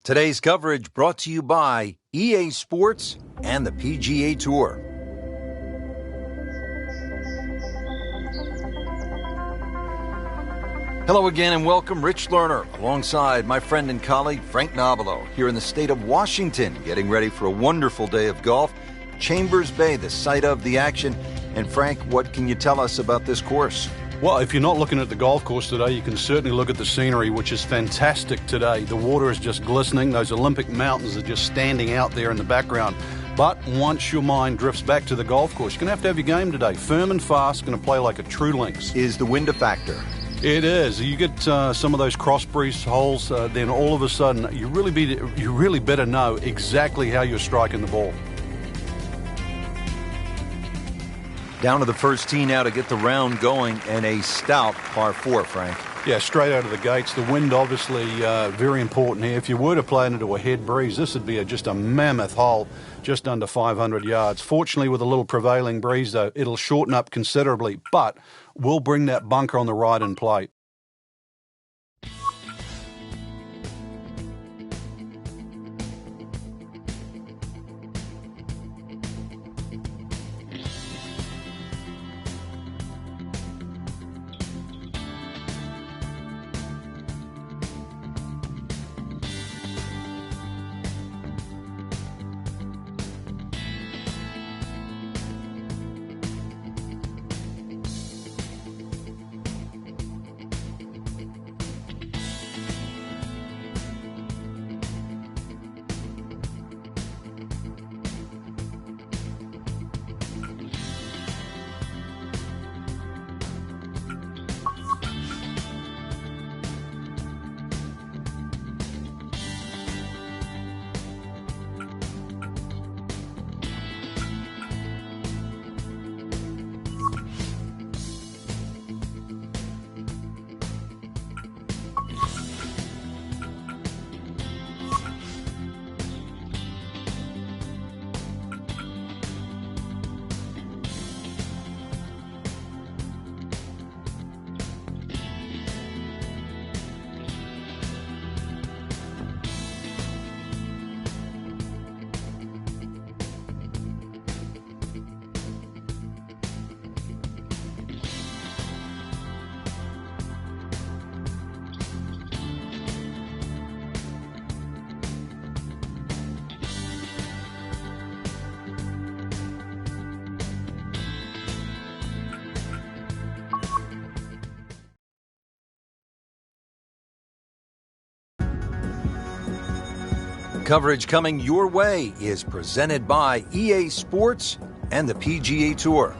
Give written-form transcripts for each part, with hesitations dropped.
Today's coverage brought to you by EA Sports and the PGA Tour. Hello again and welcome, Rich Lerner, alongside my friend and colleague Frank Nobilo, here in the state of Washington, getting ready for a wonderful day of golf. Chambers Bay, the site of the action. And Frank, what can you tell us about this course? Well, if you're not looking at the golf course today, you can certainly look at the scenery, which is fantastic today. The water is just glistening. Those Olympic mountains are just standing out there in the background. But once your mind drifts back to the golf course, you're going to have your game today. Firm and fast, going to play like a true links. Is the wind a factor? It is. You get some of those cross breeze holes, then all of a sudden you really better know exactly how you're striking the ball. Down to the first tee now to get the round going, and a stout par 4, Frank. Yeah, straight out of the gates. The wind obviously very important here. If you were to play it into a head breeze, this would be just a mammoth hole, just under 500 yards. Fortunately, with a little prevailing breeze, though, it'll shorten up considerably, but will bring that bunker on the right in play. Coverage coming your way is presented by EA Sports and the PGA Tour.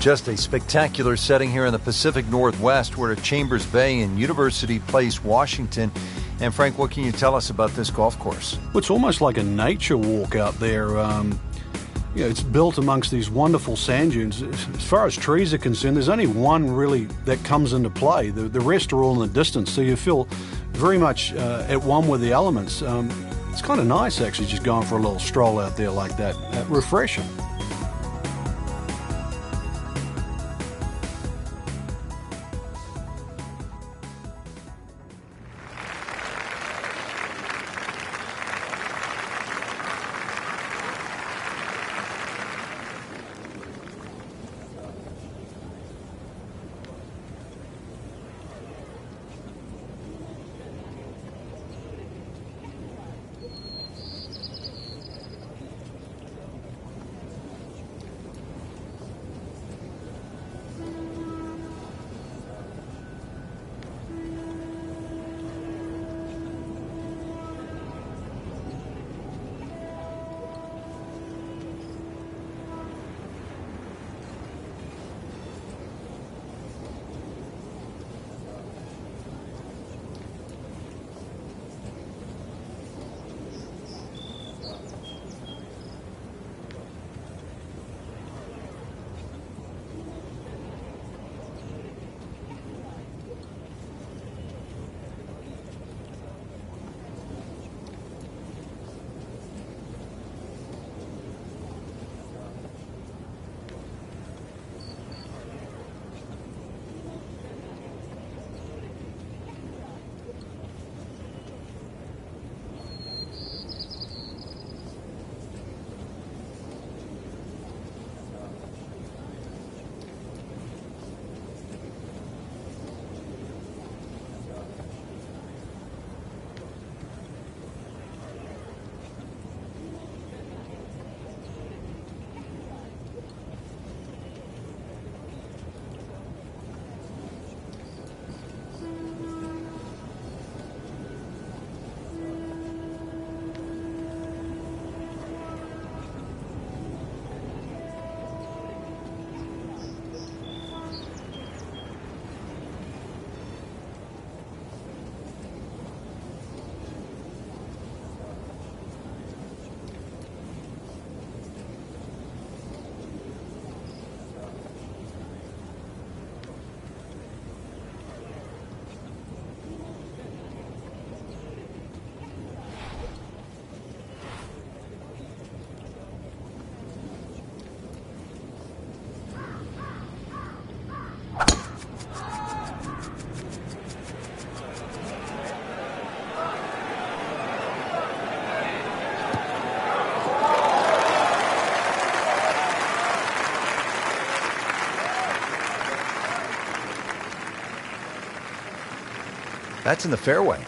Just a spectacular setting here in the Pacific Northwest. We're at Chambers Bay in University Place, Washington. And Frank, what can you tell us about this golf course? Well, it's almost like a nature walk out there. It's built amongst these wonderful sand dunes. As far as trees are concerned, there's only one really that comes into play. The rest are all in the distance, so you feel very much at one with the elements. It's kind of nice, actually, just going for a little stroll out there like that. Refreshing. That's in the fairway.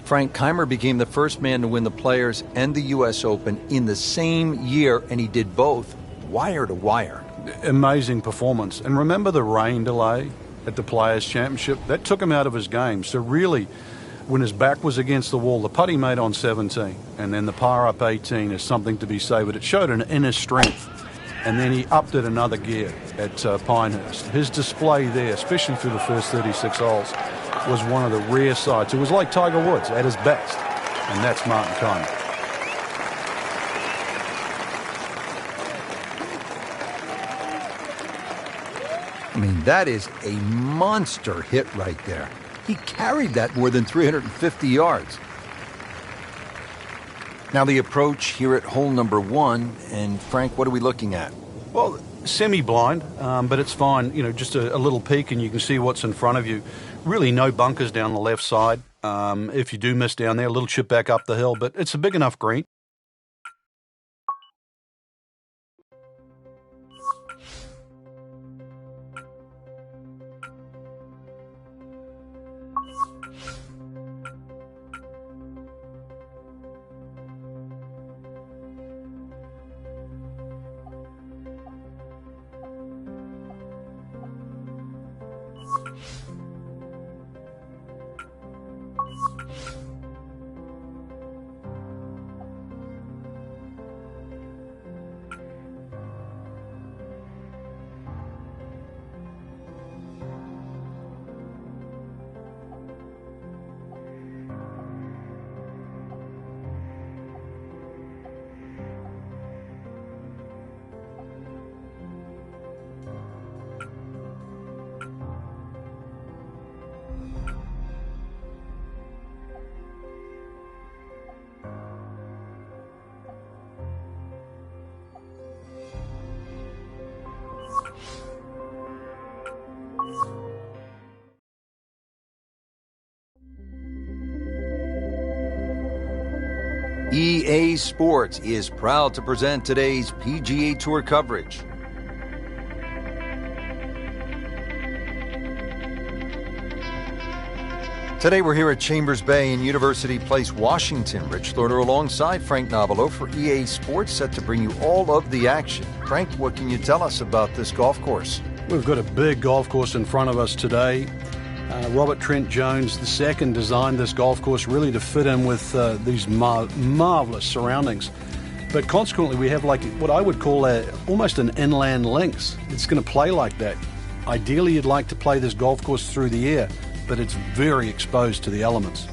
Frank Keimer became the first man to win the Players and the U.S. Open in the same year, and he did both wire to wire. Amazing performance. And remember the rain delay at the Players' Championship? That took him out of his game. So really, when his back was against the wall, the putt he made on 17 and then the par up 18 is something to be savoured. It showed an inner strength. And then he upped it another gear at Pinehurst. His display there, especially through the first 36 holes, was one of the rare sights. It was like Tiger Woods at his best, and that's Martin Keimer. I mean, that is a monster hit right there. He carried that more than 350 yards. Now the approach here at hole number 1, and Frank, what are we looking at? Well, semi-blind, but it's fine. You know, just a little peek and you can see what's in front of you. Really no bunkers down the left side. If you do miss down there, a little chip back up the hill, but it's a big enough green. EA Sports is proud to present today's PGA Tour coverage. Today we're here at Chambers Bay in University Place, Washington. Rich Lerner alongside Frank Nobilo for EA Sports, set to bring you all of the action. Frank, what can you tell us about this golf course? We've got a big golf course in front of us today. Robert Trent Jones II designed this golf course really to fit in with these marvelous surroundings. But consequently, we have like what I would call almost an inland links. It's going to play like that. Ideally, you'd like to play this golf course through the air, but it's very exposed to the elements.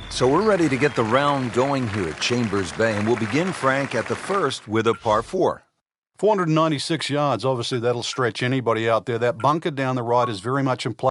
So we're ready to get the round going here at Chambers Bay, and we'll begin, Frank, at the first with a par 4. 496 yards, obviously that'll stretch anybody out there. That bunker down the right is very much in play.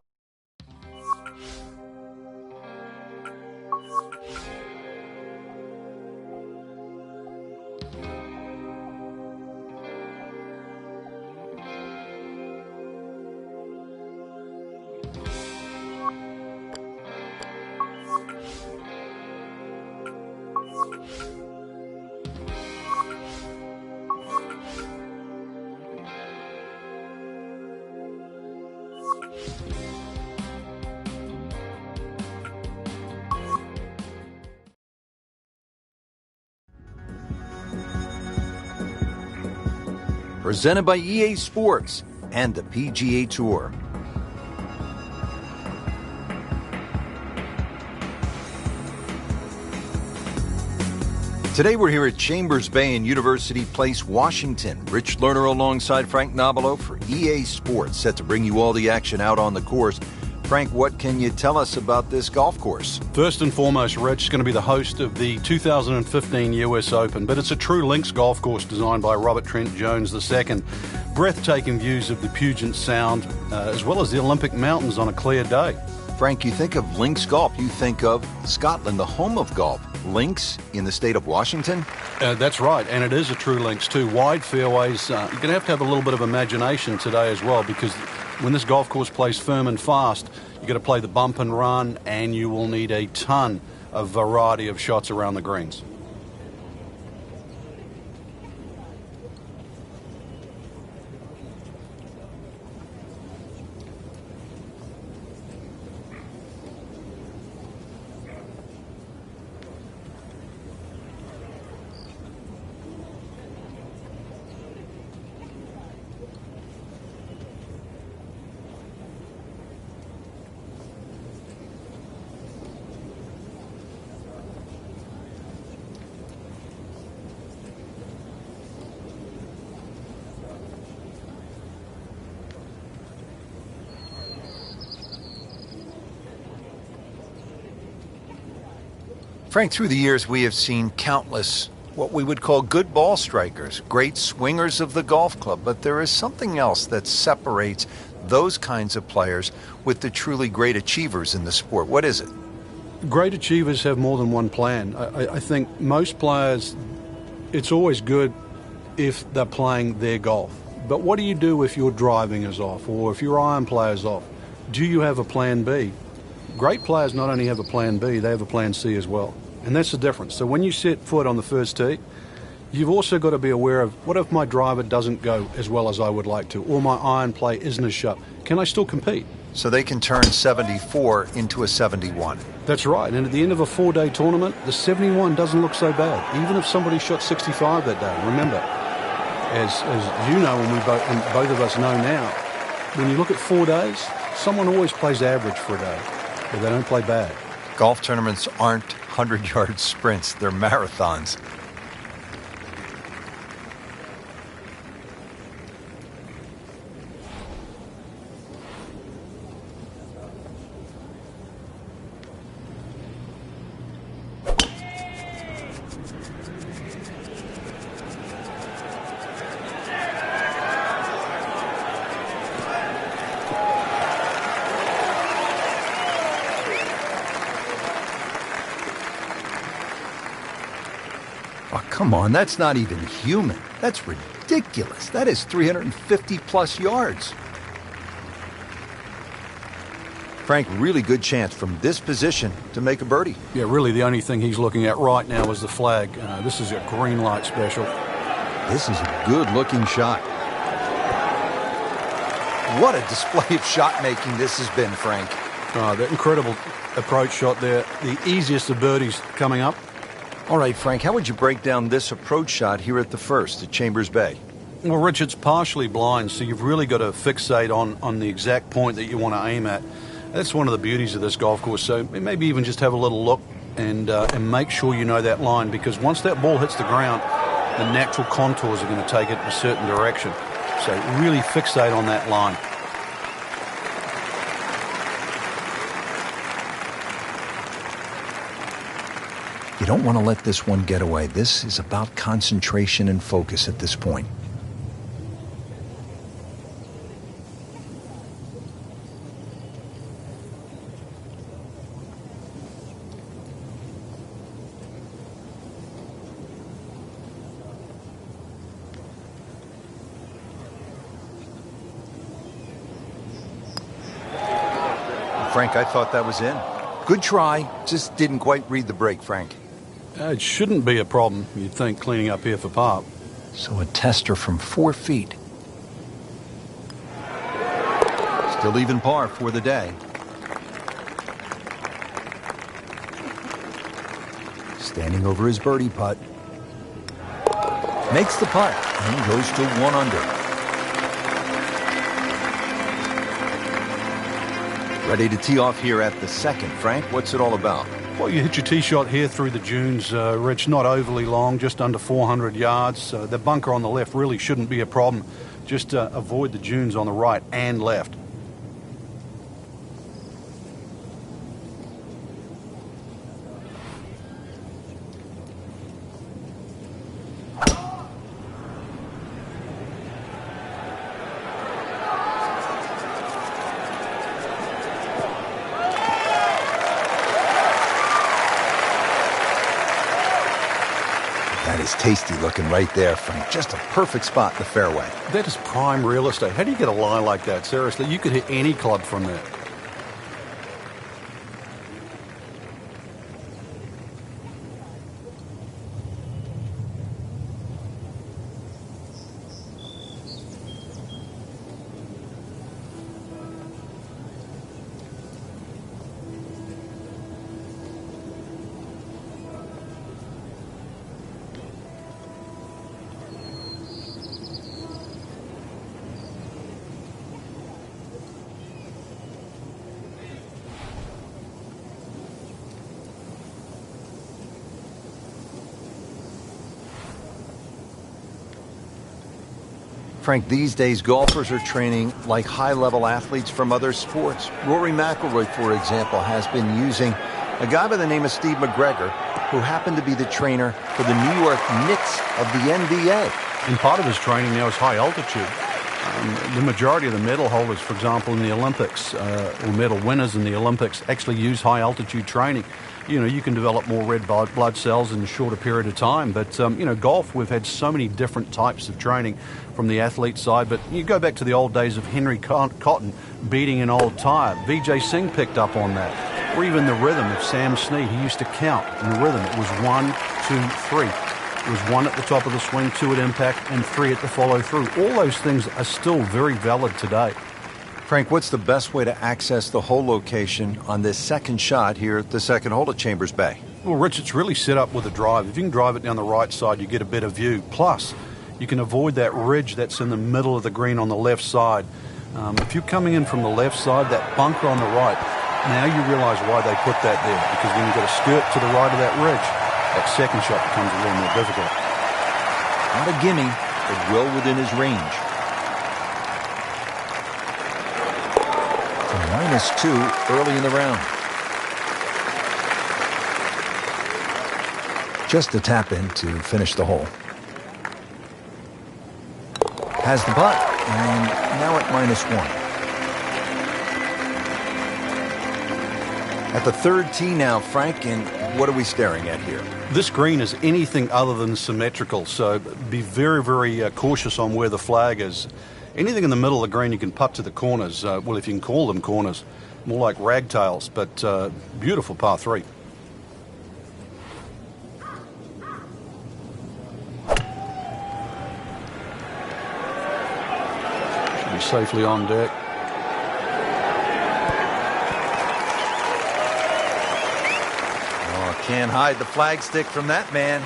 Presented by EA Sports and the PGA Tour. Today we're here at Chambers Bay in University Place, Washington. Rich Lerner alongside Frank Nobilo for EA Sports, set to bring you all the action out on the course. Frank, what can you tell us about this golf course? First and foremost, Rich is going to be the host of the 2015 US Open, but it's a true links golf course designed by Robert Trent Jones II. Breathtaking views of the Puget Sound, as well as the Olympic Mountains on a clear day. Frank, you think of links golf, you think of Scotland, the home of golf. Links in the state of Washington? That's right, and it is a true links too. Wide fairways. You're going to have a little bit of imagination today as well, because when this golf course plays firm and fast, you've got to play the bump and run, and you will need a ton of variety of shots around the greens. Frank, through the years, we have seen countless what we would call good ball strikers, great swingers of the golf club, but there is something else that separates those kinds of players with the truly great achievers in the sport. What is it? Great achievers have more than one plan. I think most players, it's always good if they're playing their golf. But what do you do if your driving is off, or if your iron play is off? Do you have a plan B? Great players not only have a plan B, they have a plan C as well. And that's the difference. So when you set foot on the first tee, you've also got to be aware of, what if my driver doesn't go as well as I would like to, or my iron play isn't as sharp? Can I still compete? So they can turn 74 into a 71. That's right. And at the end of a 4-day tournament, the 71 doesn't look so bad, even if somebody shot 65 that day. Remember, as you know, and both of us know now, when you look at 4 days, someone always plays average for a day, but they don't play bad. Golf tournaments aren't 100-yard sprints, they're marathons. Come on, that's not even human. That's ridiculous. That is 350 plus yards. Frank, really good chance from this position to make a birdie. Yeah, really the only thing he's looking at right now is the flag. This is a green light special. This is a good-looking shot. What a display of shot making this has been, Frank. That incredible approach shot there. The easiest of birdies coming up. All right, Frank, how would you break down this approach shot here at the first at Chambers Bay? Well, Rich, it's partially blind, so you've really got to fixate on the exact point that you want to aim at. That's one of the beauties of this golf course. So maybe even just have a little look and make sure you know that line, because once that ball hits the ground, the natural contours are going to take it in a certain direction. So really fixate on that line. You don't want to let this one get away. This is about concentration and focus at this point. Frank, I thought that was in. Good try, just didn't quite read the break, Frank. It shouldn't be a problem, you'd think, cleaning up here for par. So a tester from 4 feet. Still even par for the day. Standing over his birdie putt. Makes the putt and goes to 1 under. Ready to tee off here at the second. Frank, what's it all about? Well, you hit your tee shot here through the dunes, Rich, not overly long, just under 400 yards. The bunker on the left really shouldn't be a problem. Just avoid the dunes on the right and left. is tasty looking right there, Frank. Just a perfect spot in the fairway. That is prime real estate. How do you get a lie like that? Seriously, you could hit any club from that. Frank, these days golfers are training like high-level athletes from other sports. Rory McIlroy, for example, has been using a guy by the name of Steve McGregor, who happened to be the trainer for the New York Knicks of the NBA. And part of his training now is high altitude. The majority of the medal holders, for example, in the Olympics, or medal winners in the Olympics, actually use high altitude training. You know, you can develop more red blood cells in a shorter period of time. But, you know, golf, we've had so many different types of training from the athlete side. But you go back to the old days of Henry Cotton beating an old tire. Vijay Singh picked up on that. Or even the rhythm of Sam Snead. He used to count in the rhythm. It was 1, 2, 3. It was 1 at the top of the swing, 2 at impact, and 3 at the follow-through. All those things are still very valid today. Frank, what's the best way to access the hole location on this second shot here at the second hole at Chambers Bay? Well, Rich, it's really set up with a drive. If you can drive it down the right side, you get a better view. Plus, you can avoid that ridge that's in the middle of the green on the left side. If you're coming in from the left side, that bunker on the right, now you realize why they put that there. Because when you've got a skirt to the right of that ridge, that second shot becomes a little more difficult. Not a gimme, but well within his range. -2 early in the round. Just a tap in to finish the hole. Has the putt, and now at -1. At the third tee now, Frank, and what are we staring at here? This green is anything other than symmetrical, so be very, very cautious on where the flag is. Anything in the middle of the green you can putt to the corners, well, if you can call them corners, more like ragtails, but beautiful par 3. Should be safely on deck. Oh, can't hide the flagstick from that man.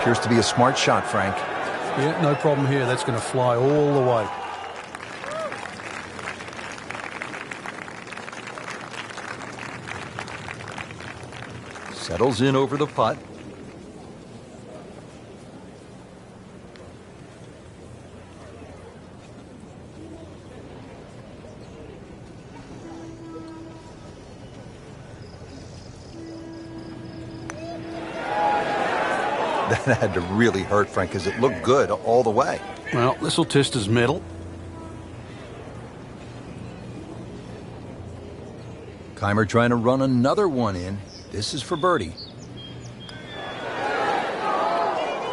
Appears to be a smart shot, Frank. Yeah, no problem here. That's going to fly all the way. Settles in over the putt. That had to really hurt, Frank, because it looked good all the way. Well, this will test his mettle. Keimer trying to run another one in. This is for birdie.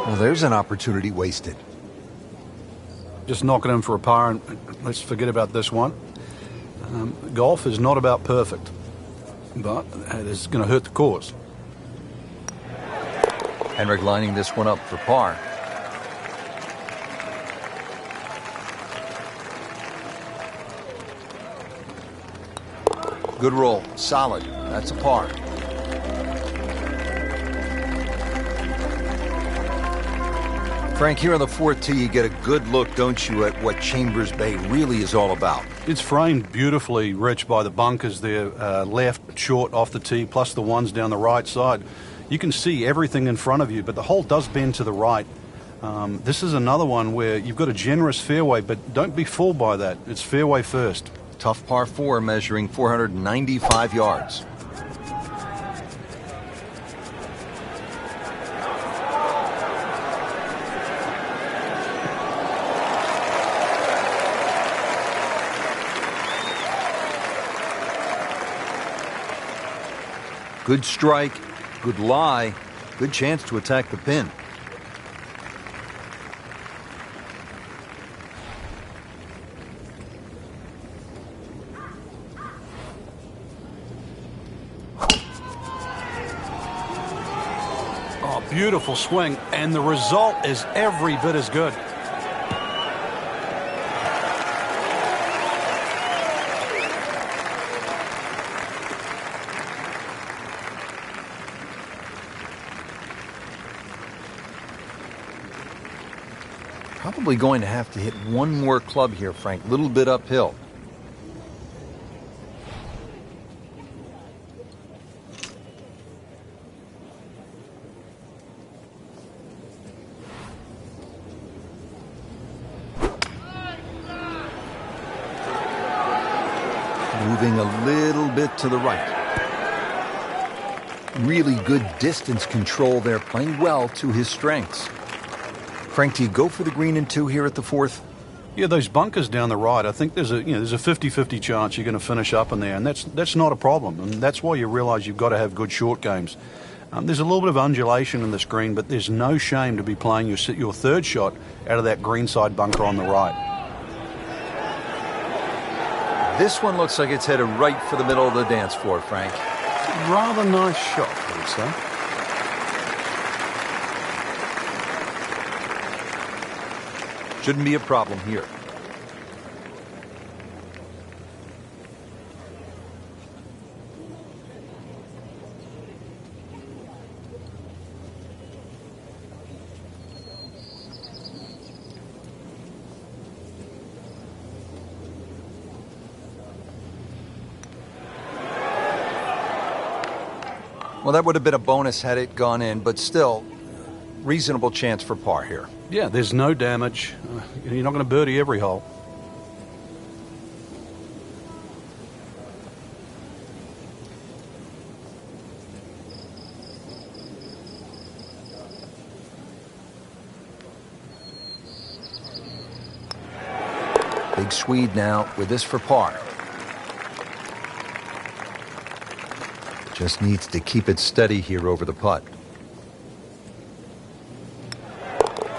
Well, there's an opportunity wasted. Just knock it in for a par, and let's forget about this one. Golf is not about perfect, but it is going to hurt the cause. Henrik lining this one up for par. Good roll. Solid. That's a par. Frank, here on the fourth tee, you get a good look, don't you, at what Chambers Bay really is all about. It's framed beautifully, Rich, by the bunkers there, left, short, off the tee, plus the ones down the right side. you can see everything in front of you, but the hole does bend to the right. This is another one where you've got a generous fairway, but don't be fooled by that. It's fairway first. Tough par 4 measuring 495 yards. Good strike, good lie, good chance to attack the pin. Oh, beautiful swing, and the result is every bit as good. Probably going to have to hit one more club here, Frank. A little bit uphill. Moving a little bit to the right. Really good distance control there, playing well to his strengths. Frank, do you go for the green in 2 here at the 4th? Yeah, those bunkers down the right, I think there's a 50-50 chance you're going to finish up in there, and that's not a problem, and that's why you realize you've got to have good short games. There's a little bit of undulation in this green, but there's no shame to be playing your third shot out of that greenside bunker on the right. This one looks like it's headed right for the middle of the dance floor, Frank. Rather nice shot, I would say. Shouldn't be a problem here. Well, that would have been a bonus had it gone in, but still, reasonable chance for par here. Yeah, there's no damage. You're not going to birdie every hole. Big Swede now with this for par. Just needs to keep it steady here over the putt.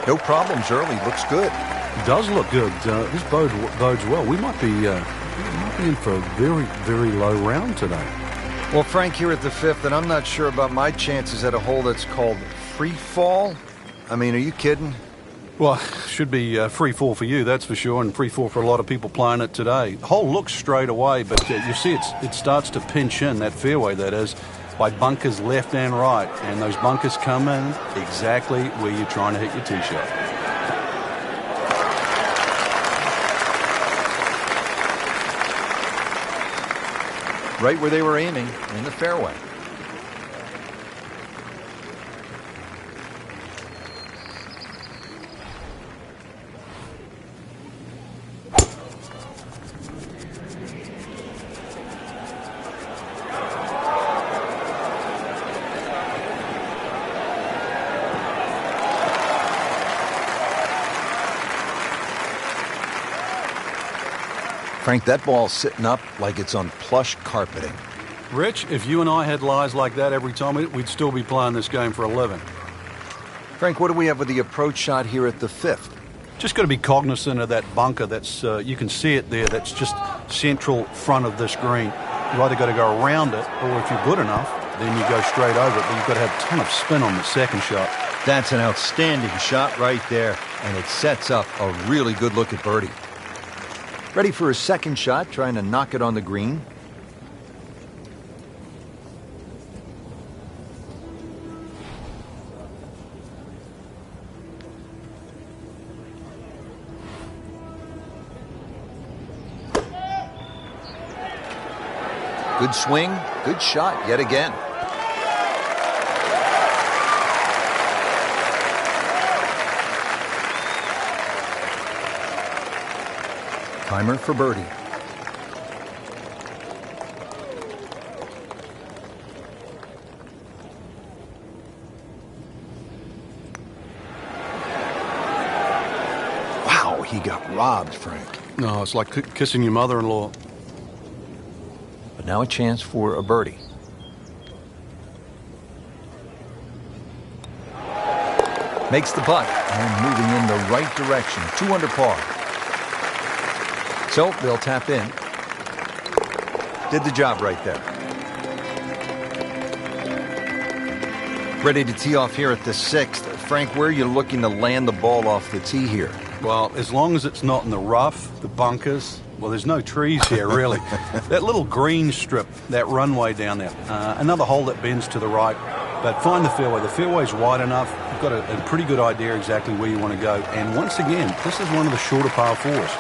No problems early. Looks good. It does look good. This bodes well. We might be in for a very, very low round today. Well, Frank, here at the 5th, and I'm not sure about my chances at a hole that's called free fall. I mean, are you kidding? Well, should be free fall for you, that's for sure, and free fall for a lot of people playing it today. The hole looks straight away, but you see it starts to pinch in, that fairway that is, by bunkers left and right, and those bunkers come in exactly where you're trying to hit your tee shot. Right where they were aiming, in the fairway. Frank, that ball's sitting up like it's on plush carpeting. Rich, if you and I had lies like that every time, we'd still be playing this game for a living. Frank, what do we have with the approach shot here at the 5th? Just got to be cognizant of that bunker. That's you can see it there. That's just central front of this green. You either got to go around it, or if you're good enough, then you go straight over it. But you've got to have a ton of spin on the second shot. That's an outstanding shot right there, and it sets up a really good look at birdie. Ready for his second shot, trying to knock it on the green. Good swing, good shot yet again. Timer for birdie. Wow, he got robbed, Frank. No, it's like kissing your mother-in-law. But now a chance for a birdie. Makes the putt and moving in the right direction. 2 under par. So they'll tap in. Did the job right there. Ready to tee off here at the 6th. Frank, where are you looking to land the ball off the tee here? Well, as long as it's not in the rough, the bunkers, well, there's no trees here, really. That little green strip, that runway down there, another hole that bends to the right. But find the fairway. The fairway's wide enough. You've got a pretty good idea exactly where you want to go. And once again, this is one of the shorter par 4s.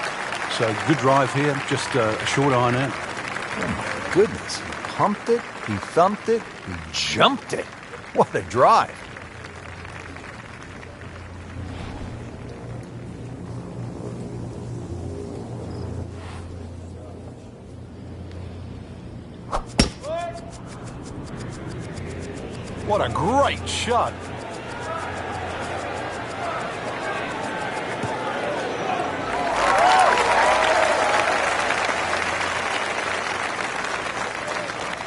So good drive here, just a short iron in. Oh, my goodness. He pumped it, he thumped it, he jumped it. What a drive. What a great shot.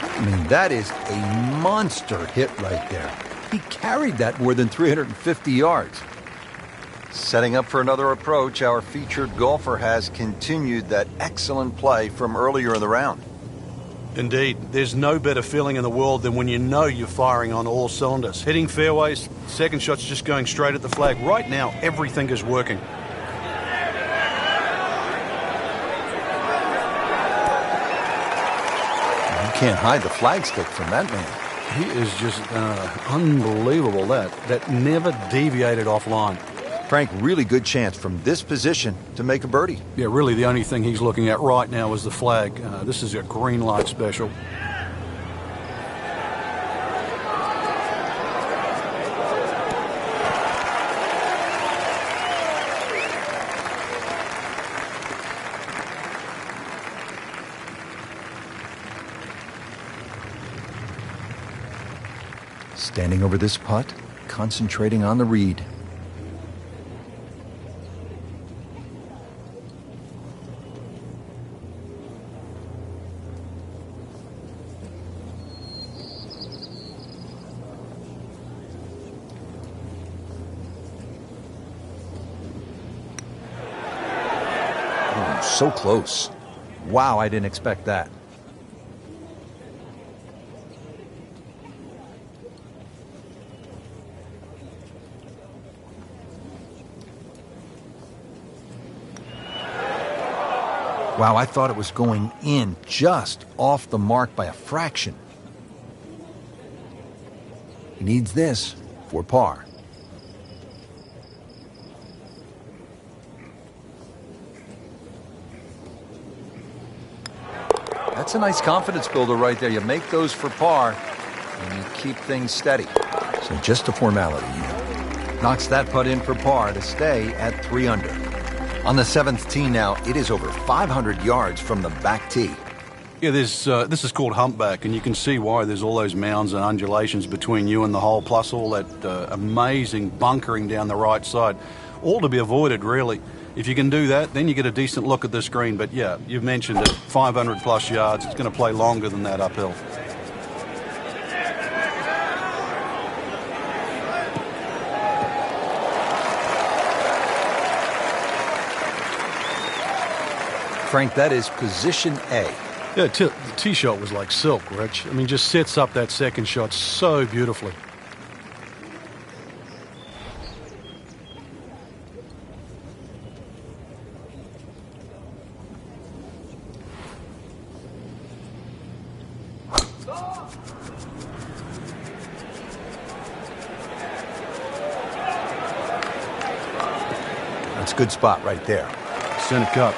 I mean, that is a monster hit right there. He carried that more than 350 yards. Setting up for another approach, our featured golfer has continued that excellent play from earlier in the round. Indeed, there's no better feeling in the world than when you know you're firing on all cylinders. Hitting fairways, second shot's just going straight at the flag. Right now, everything is working. You can't hide the flagstick from that man. He is just unbelievable, that never deviated offline. Frank, really good chance from this position to make a birdie. Yeah, really the only thing he's looking at right now is the flag. This is a green light special. Standing over this putt, concentrating on the read. Ooh, so close. Wow, I didn't expect that. Wow, I thought it was going in just off the mark by a fraction. He needs this for par. That's a nice confidence builder right there. You make those for par, and you keep things steady. So just a formality. Knocks that putt in for par to stay at 3 under. On the 7th tee now, it is over 500 yards from the back tee. Yeah, this is called humpback, and you can see why there's all those mounds and undulations between you and the hole, plus all that amazing bunkering down the right side. All to be avoided, really. If you can do that, then you get a decent look at this green. But yeah, you've mentioned it, 500 plus yards. It's going to play longer than that uphill. Frank, that is position A. Yeah, the tee shot was like silk, Rich. I mean, just sets up that second shot so beautifully. That's a good spot right there. Center cut.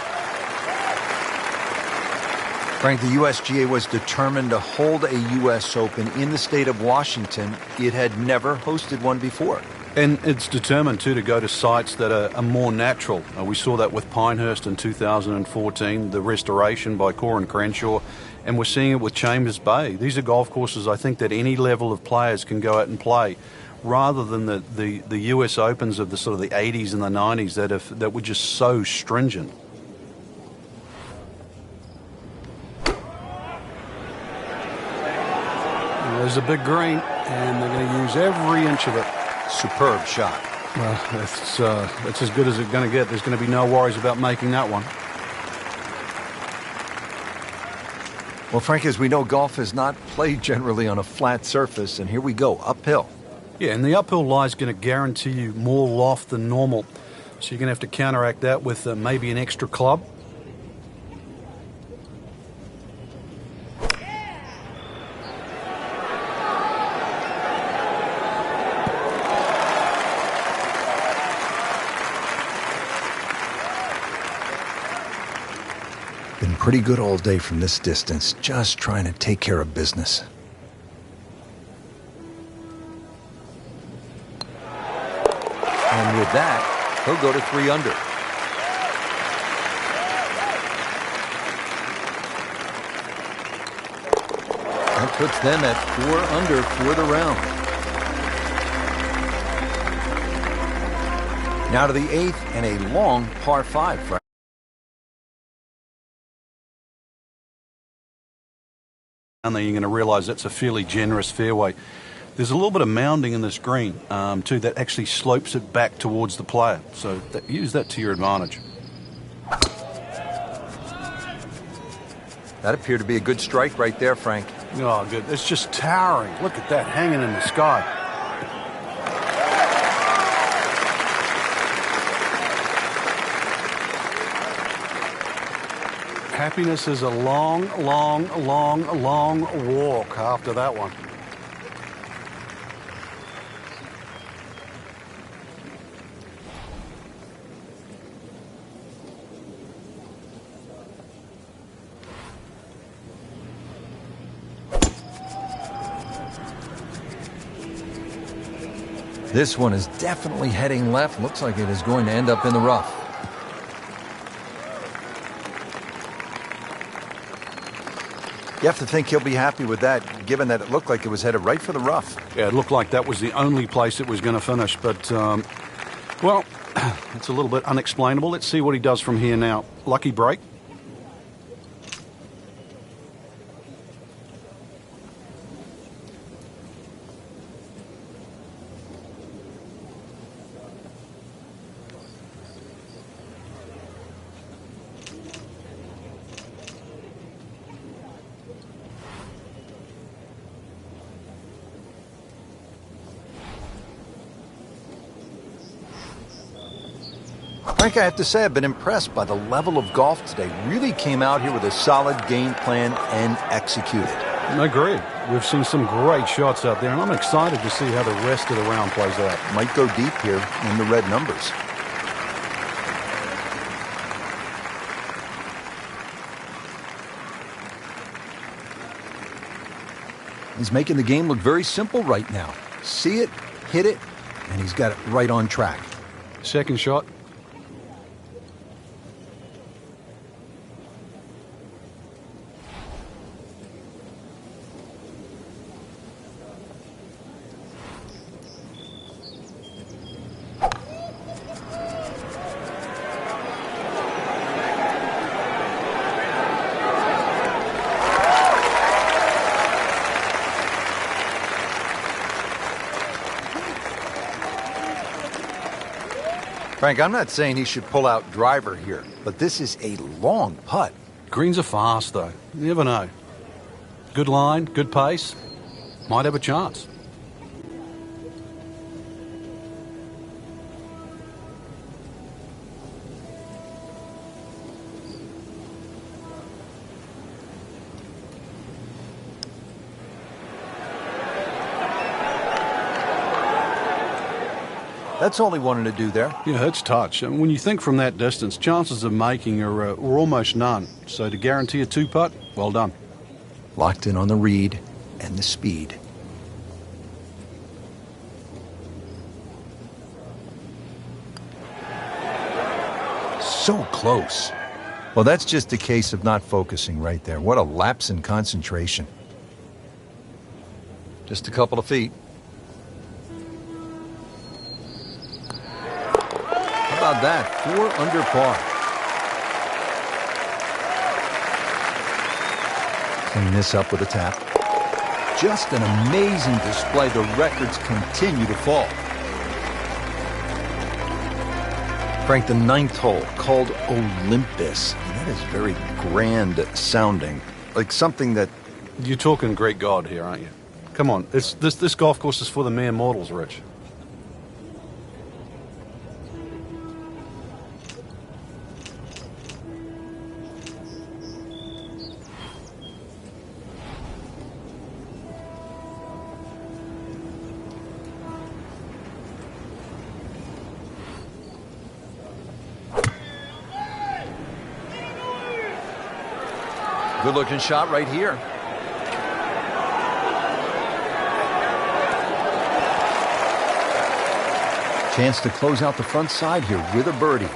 Frank, the USGA was determined to hold a U.S. Open in the state of Washington. It had never hosted one before. And it's determined, too, to go to sites that are more natural. We saw that with Pinehurst in 2014, the restoration by Corin Crenshaw, and we're seeing it with Chambers Bay. These are golf courses, I think, that any level of players can go out and play, rather than the US Opens of the sort of the 80s and the 90s that were just so stringent. There's a big green, and they're going to use every inch of it. Superb shot. Well, it's as good as it's going to get. There's going to be no worries about making that one. Well, Frank, as we know, golf is not played generally on a flat surface, and here we go, uphill. Yeah, and the uphill lie is going to guarantee you more loft than normal. So you're going to have to counteract that with maybe an extra club. Been pretty good all day from this distance, just trying to take care of business. And with that, he'll go to 3 under. That puts them at 4 under for the round. Now to the 8th and a long par 5, Frank. And then you're going to realize that's a fairly generous fairway. There's a little bit of mounding in this green, too, that actually slopes it back towards the player. So use that to your advantage. That appeared to be a good strike right there, Frank. Oh, good. It's just towering. Look at that hanging in the sky. Happiness is a long, long, long, long walk after that one. This one is definitely heading left. Looks like it is going to end up in the rough. You have to think he'll be happy with that, given that it looked like it was headed right for the rough. Yeah, it looked like that was the only place it was going to finish. But, well, it's a little bit unexplainable. Let's see what he does from here now. Lucky break. Frank, I have to say I've been impressed by the level of golf today. Really came out here with a solid game plan and executed. I agree. We've seen some great shots out there, and I'm excited to see how the rest of the round plays out. Might go deep here in the red numbers. He's making the game look very simple right now. See it, hit it, and he's got it right on track. Second shot. Frank, I'm not saying he should pull out driver here, but this is a long putt. Greens are fast, though. You never know. Good line, good pace. Might have a chance. That's all he wanted to do there. Yeah, it's touch. And when you think from that distance, chances of making are almost none. So to guarantee a 2-putt, well done. Locked in on the read and the speed. so close. Well, that's just a case of not focusing right there. What a lapse in concentration. Just a couple of feet. How about that? 4 under par. Clean this up with a tap. Just an amazing display. The records continue to fall. Frank, the 9th hole, called Olympus. That is very grand sounding. Like something that... You're talking Greek god here, aren't you? Come on, this golf course is for the mere mortals, Rich. Good-looking shot right here. Chance to close out the front side here with a birdie.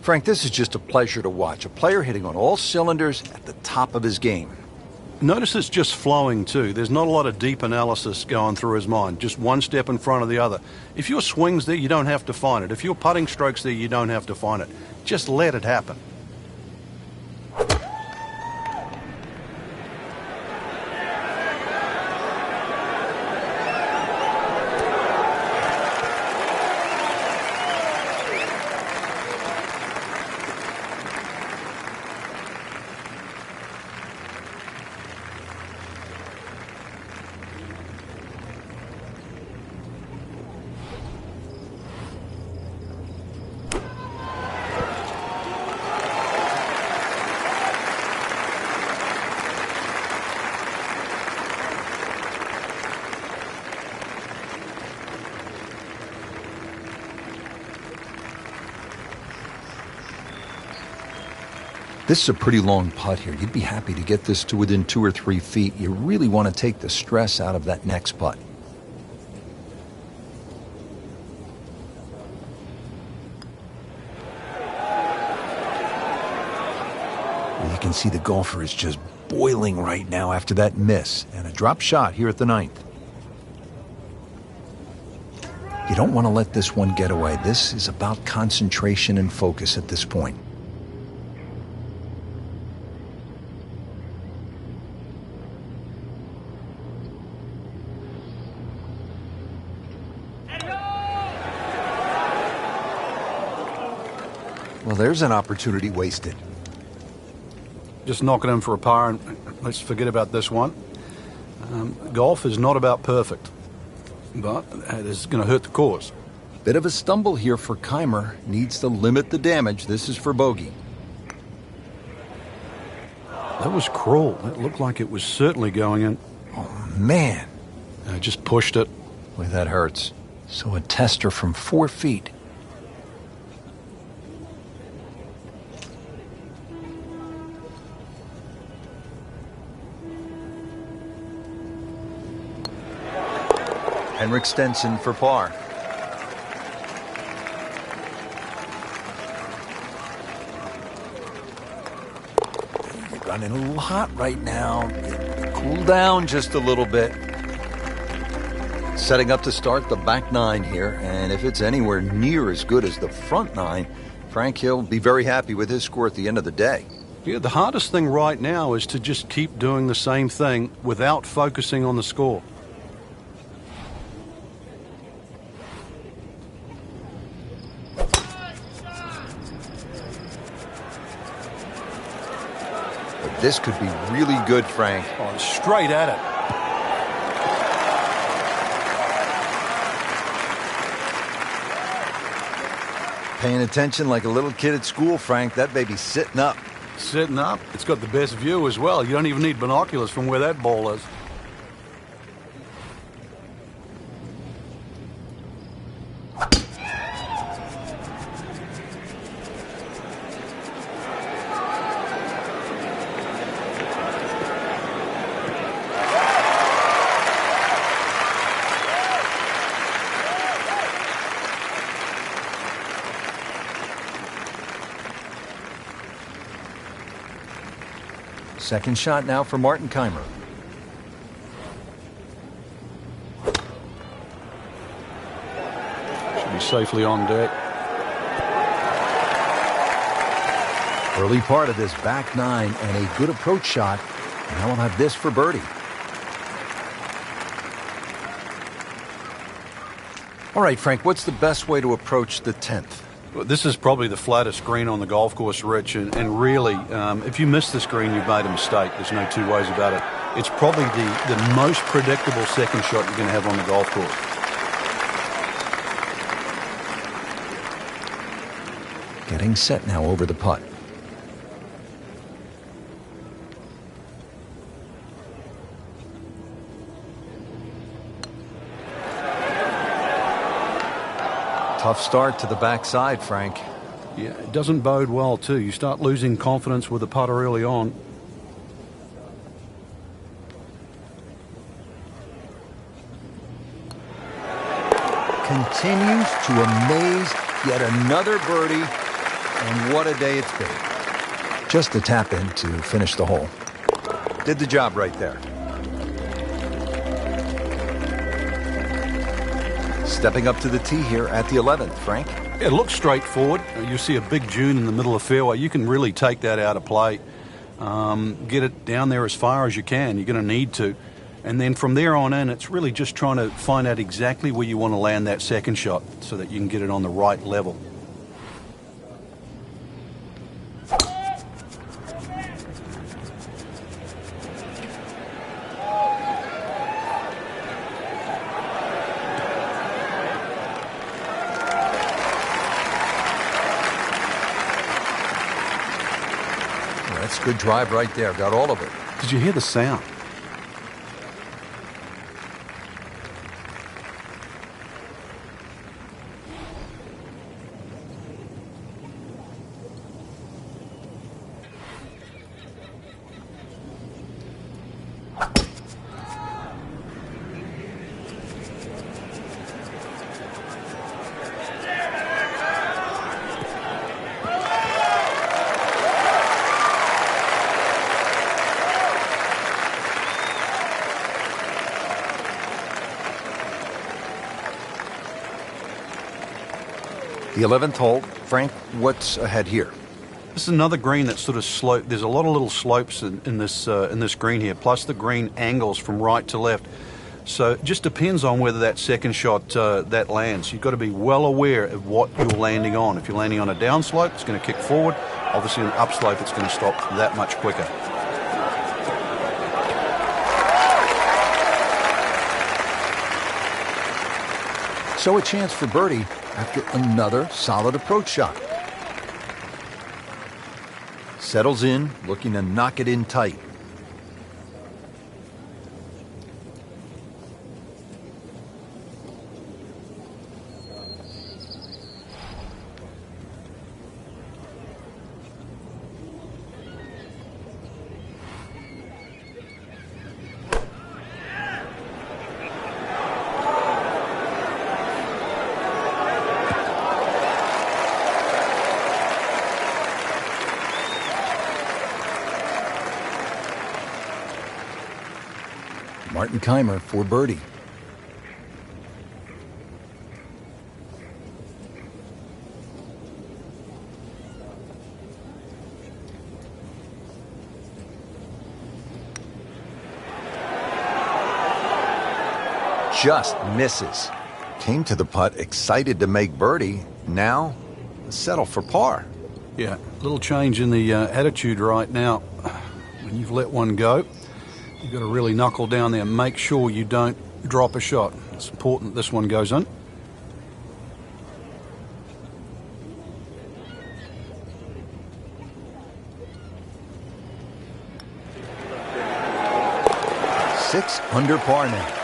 Frank, this is just a pleasure to watch. A player hitting on all cylinders at the top of his game. Notice it's just flowing too. There's not a lot of deep analysis going through his mind. Just one step in front of the other. If your swing's there, you don't have to find it. If your putting stroke's there, you don't have to find it. Just let it happen. This is a pretty long putt here. You'd be happy to get this to within 2 or 3 feet. You really want to take the stress out of that next putt. You can see the golfer is just boiling right now after that miss and a drop shot here at the 9th. You don't want to let this one get away. This is about concentration and focus at this point. Well, there's an opportunity wasted. Just knock it in for a par and let's forget about this one. Golf is not about perfect, but it is going to hurt the cause. Bit of a stumble here for Keimer. Needs to limit the damage. This is for bogey. That was cruel. It looked like it was certainly going in. Oh, man. I just pushed it. Boy, that hurts. So a tester from 4 feet. Henrik Stenson for par. You're running a little hot right now. Cool down just a little bit. Setting up to start the back 9 here, and if it's anywhere near as good as the front 9, Frank Hill will be very happy with his score at the end of the day. Yeah, the hardest thing right now is to just keep doing the same thing without focusing on the score. This could be really good, Frank. Oh, straight at it. paying attention like a little kid at school, Frank. That baby's sitting up. Sitting up. It's got the best view as well. You don't even need binoculars from where that ball is. Second shot now for Martin Keimer. Should be safely on deck. Early part of this back nine and a good approach shot. Now we'll have this for birdie. All right, Frank, what's the best way to approach the 10th? Well, this is probably the flattest green on the golf course, Rich, and really, if you miss this green, you've made a mistake. There's no two ways about it. It's probably the most predictable second shot you're going to have on the golf course. Getting set now over the putt. Tough start to the backside, Frank. Yeah, it doesn't bode well, too. You start losing confidence with the putter early on. Continues to amaze. Yet another birdie. And what a day it's been. Just a tap in to finish the hole. Did the job right there. Stepping up to the tee here at the 11th, Frank. It looks straightforward. You see a big dune in the middle of the fairway. You can really take that out of play. Get it down there as far as you can. You're going to need to. And then from there on in, it's really just trying to find out exactly where you want to land that second shot so that you can get it on the right level. That's a good drive right there. Got all of it. Did you hear the sound? The 11th hole. Frank, what's ahead here? This is another green that's sort of sloped. There's a lot of little slopes in this green here, plus the green angles from right to left. So it just depends on whether that second shot that lands. You've got to be well aware of what you're landing on. If you're landing on a downslope, it's going to kick forward. Obviously, an upslope, it's going to stop that much quicker. So a chance for birdie after another solid approach shot. Settles in, looking to knock it in tight. Martin Keimer for birdie. Just misses. Came to the putt excited to make birdie. Now settle for par. Yeah, a little change in the attitude right now. When you've let one go, you've got to really knuckle down there and make sure you don't drop a shot. It's important that this one goes in. 6 under par now.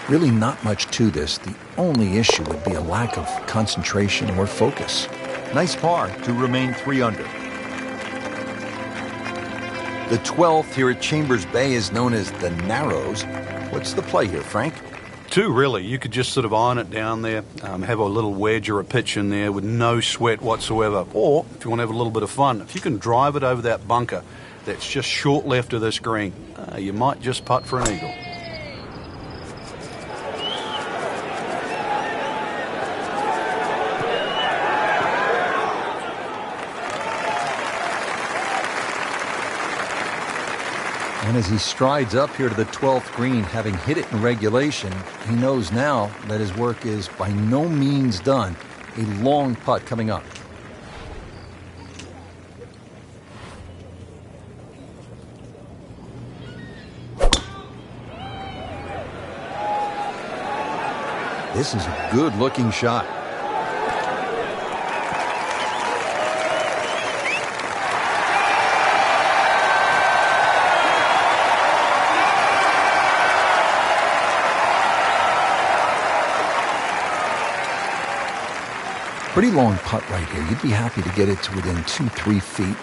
Really not much to this. The only issue would be a lack of concentration or focus. Nice par to remain 3 under. The 12th here at Chambers Bay is known as the Narrows. What's the play here, Frank? 2, really. You could just sort of iron it down there, have a little wedge or a pitch in there with no sweat whatsoever. Or, if you want to have a little bit of fun, if you can drive it over that bunker that's just short left of this green, you might just putt for an eagle. And as he strides up here to the 12th green, having hit it in regulation, he knows now that his work is by no means done. A long putt coming up. This is a good-looking shot. Pretty long putt right here. You'd be happy to get it to within 2-3 feet.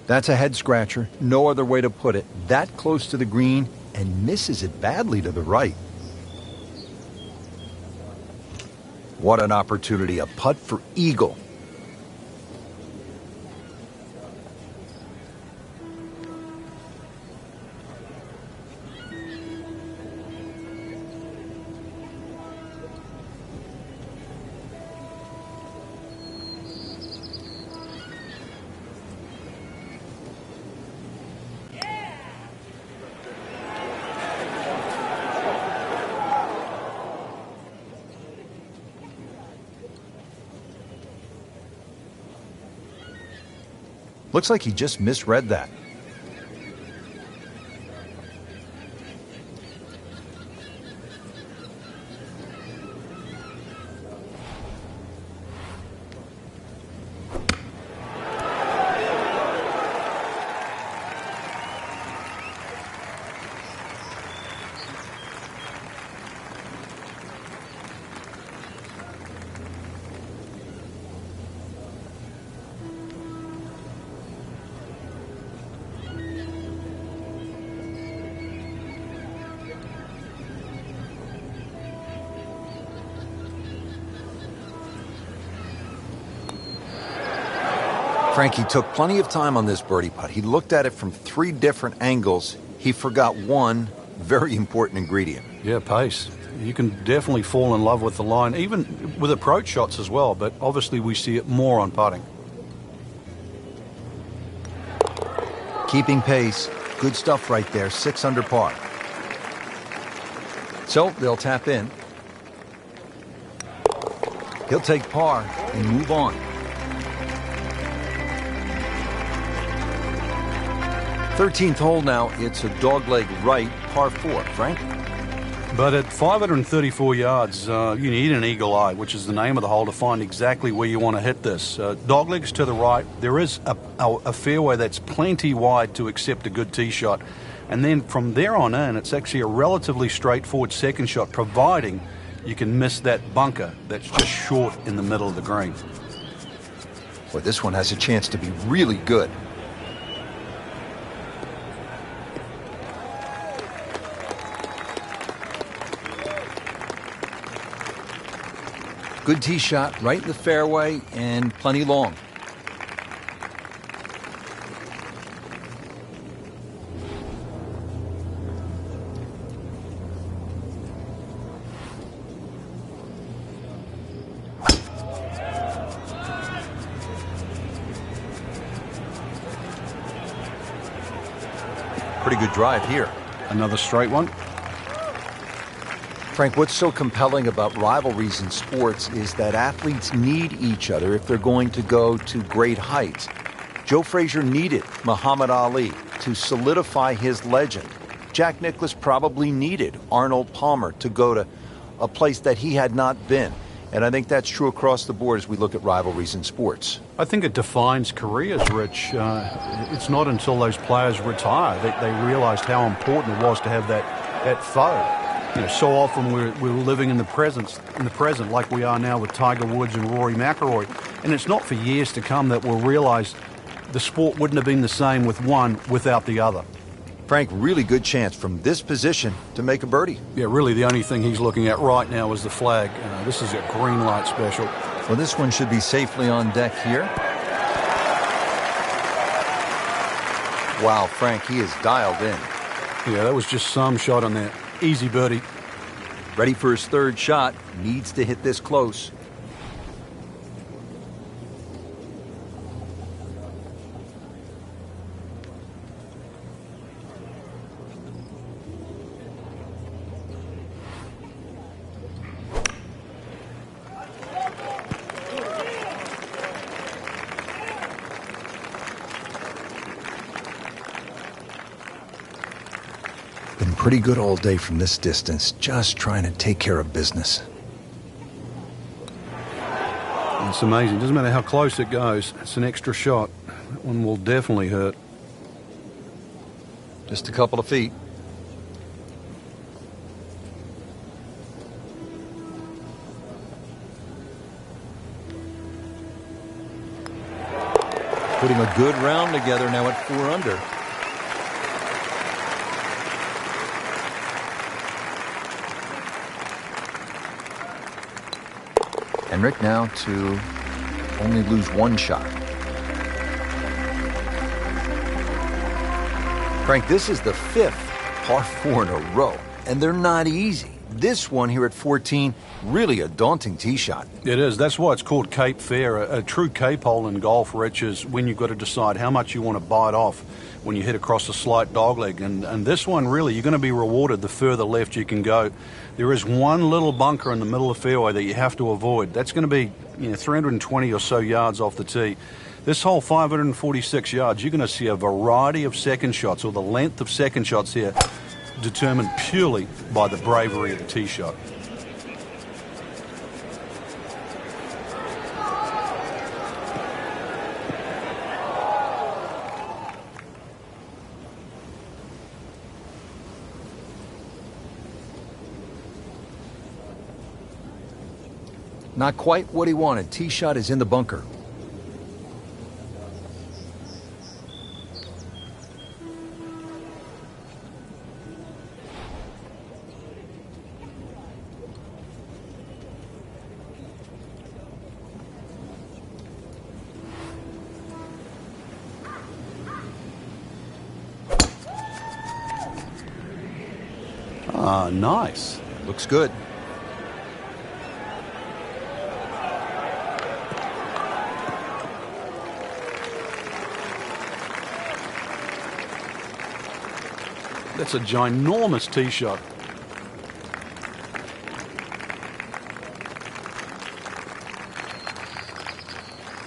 That's a head scratcher, no other way to put it. That close to the green and misses it badly to the right. What an opportunity, a putt for eagle. Looks like he just misread that. Frankie took plenty of time on this birdie putt. He looked at it from 3 different angles. He forgot one very important ingredient. Yeah, pace. You can definitely fall in love with the line, even with approach shots as well, but obviously we see it more on putting. Keeping pace. Good stuff right there. 6 under par. So they'll tap in. He'll take par and move on. 13th hole now. It's a dogleg right, par 4. Frank? But at 534 yards, you need an eagle eye, which is the name of the hole, to find exactly where you want to hit this. Doglegs to the right. There is a fairway that's plenty wide to accept a good tee shot. And then from there on in, it's actually a relatively straightforward second shot, providing you can miss that bunker that's just short in the middle of the green. Well, this one has a chance to be really good. Good tee shot, right in the fairway, and plenty long. Pretty good drive here. Another straight one. Frank, what's so compelling about rivalries in sports is that athletes need each other if they're going to go to great heights. Joe Frazier needed Muhammad Ali to solidify his legend. Jack Nicklaus probably needed Arnold Palmer to go to a place that he had not been. And I think that's true across the board as we look at rivalries in sports. I think it defines careers, Rich. It's not until those players retire that they realised how important it was to have that foe. You know, so often we're living in the present like we are now with Tiger Woods and Rory McIlroy. And it's not for years to come that we'll realise the sport wouldn't have been the same with one without the other. Frank, really good chance from this position to make a birdie. Yeah, really the only thing he's looking at right now is the flag. This is a green light special. Well, this one should be safely on deck here. Wow, Frank, he is dialed in. Yeah, that was just some shot on that. Easy birdie. Ready for his third shot. Needs to hit this close. Been pretty good all day from this distance, just trying to take care of business. It's amazing. Doesn't matter how close it goes. It's an extra shot. That one will definitely hurt. Just a couple of feet. Putting a good round together now at 4 under. And Rick now to only lose one shot. Frank, this is the 5th par 4 in a row, and they're not easy. This one here at 14, really a daunting tee shot. It is. That's why it's called Cape Fair. A true Cape hole in golf, Rich, is when you've got to decide how much you want to bite off when you hit across a slight dogleg. And this one, really, you're going to be rewarded the further left you can go. There is one little bunker in the middle of the fairway that you have to avoid. That's going to be 320 or so yards off the tee. This hole, 546 yards, you're going to see a variety of second shots, or the length of second shots here, determined purely by the bravery of the tee shot. Not quite what he wanted. Tee shot is in the bunker. Ah, nice. Looks good. That's a ginormous tee shot.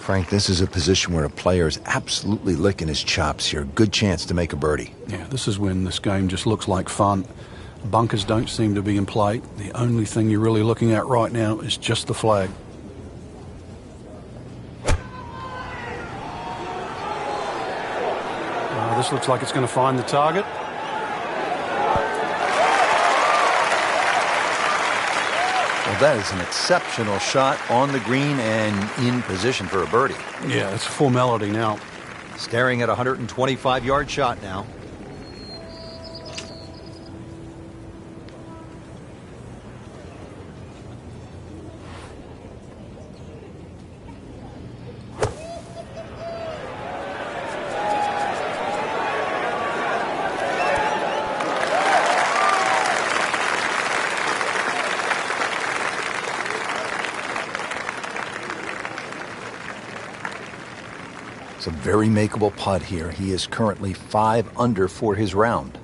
Frank, this is a position where a player is absolutely licking his chops here. Good chance to make a birdie. Yeah, this is when this game just looks like fun. Bunkers don't seem to be in play. The only thing you're really looking at right now is just the flag. This looks like it's going to find the target. Well, that is an exceptional shot on the green and in position for a birdie. Yeah, it's a formality now. Staring at a 125-yard shot now. It's a very makeable putt here. He is currently 5 under for his round.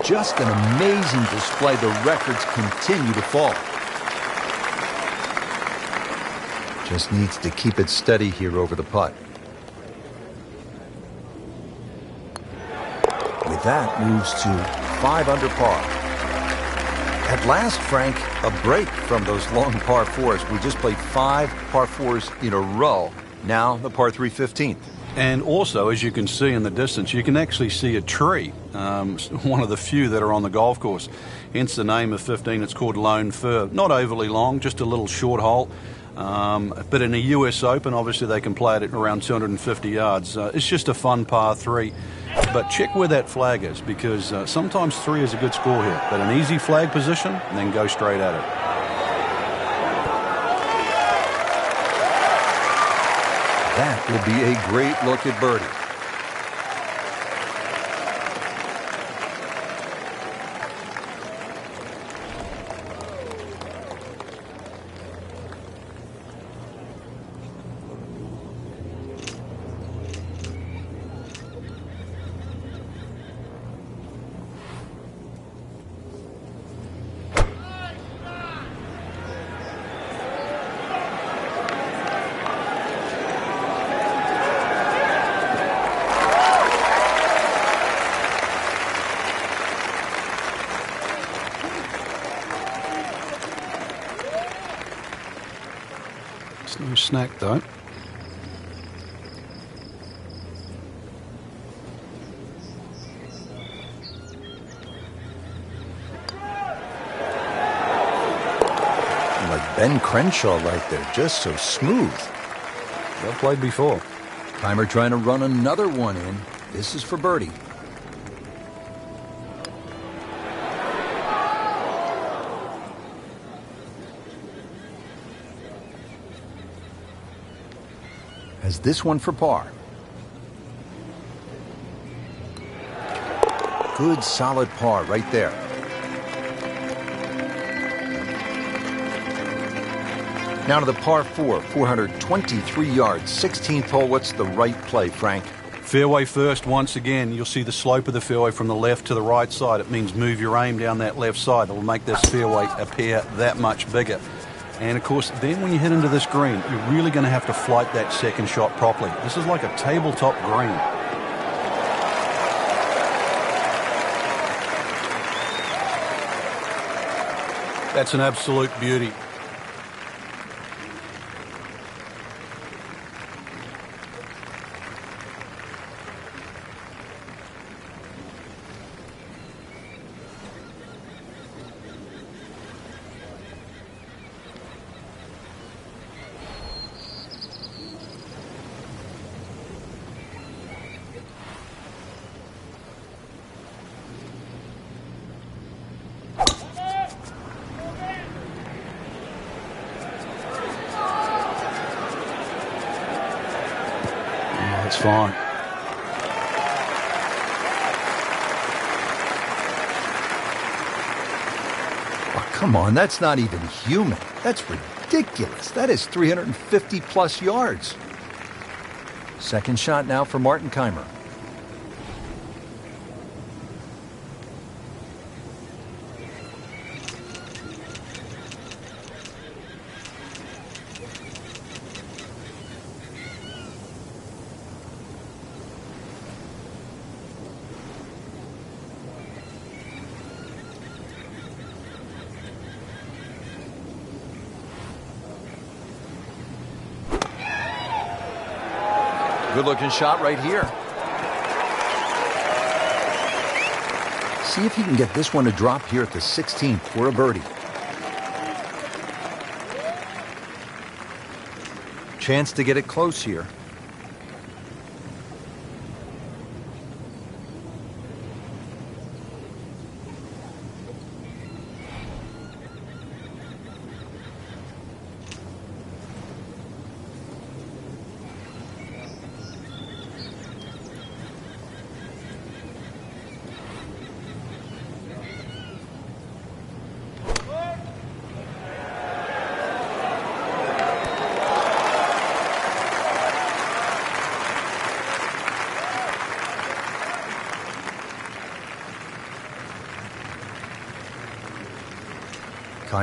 just an amazing display. The records continue to fall. Just needs to keep it steady here over the putt. With that, moves to 5 under par. At last, Frank, a break from those long par 4s. We just played 5 par 4s in a row. Now the par 3 15th. And also, as you can see in the distance, you can actually see a tree, one of the few that are on the golf course. Hence the name of 15, it's called Lone Fir. Not overly long, just a little short hole. But in a US Open, obviously they can play it at around 250 yards. It's just a fun par 3. But check where that flag is, because sometimes 3 is a good score here. But an easy flag position, and then go straight at it. That will be a great look at birdie. No snack though. Like Ben Crenshaw right there, just so smooth. Well played before. Keimer trying to run another one in. This is for birdie. Has this one for par. Good solid par right there. Now to the par 4, 423 yards, 16th hole. What's the right play, Frank? Fairway first once again. You'll see the slope of the fairway from the left to the right side. It means move your aim down that left side. It will make this fairway appear that much bigger. And, of course, then when you hit into this green, you're really going to have to flight that second shot properly. This is like a tabletop green. That's an absolute beauty. That's fine. Oh, come on, that's not even human. That's ridiculous. That is 350 plus yards. Second shot now for Martin Keimer. Good-looking shot right here. See if he can get this one to drop here at the 16th for a birdie. Chance to get it close here.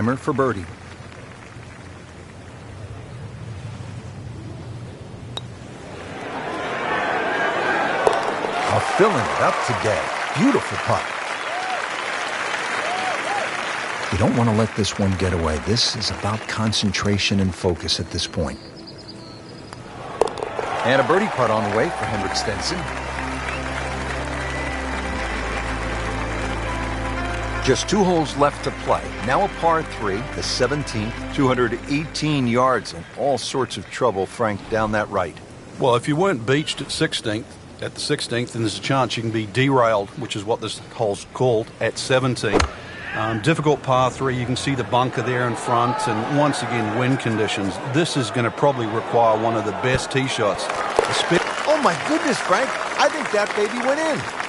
Timer for birdie. Filling it up today. Beautiful putt. You don't want to let this one get away. This is about concentration and focus at this point. And a birdie putt on the way for Henrik Stenson. Just 2 holes left to play. Now a par 3, the 17th, 218 yards, and all sorts of trouble, Frank, down that right. Well, if you weren't beached at the 16th, then there's a chance you can be derailed, which is what this hole's called, at 17. Difficult par 3. You can see the bunker there in front, and once again, wind conditions. This is going to probably require one of the best tee shots. Oh my goodness, Frank! I think that baby went in.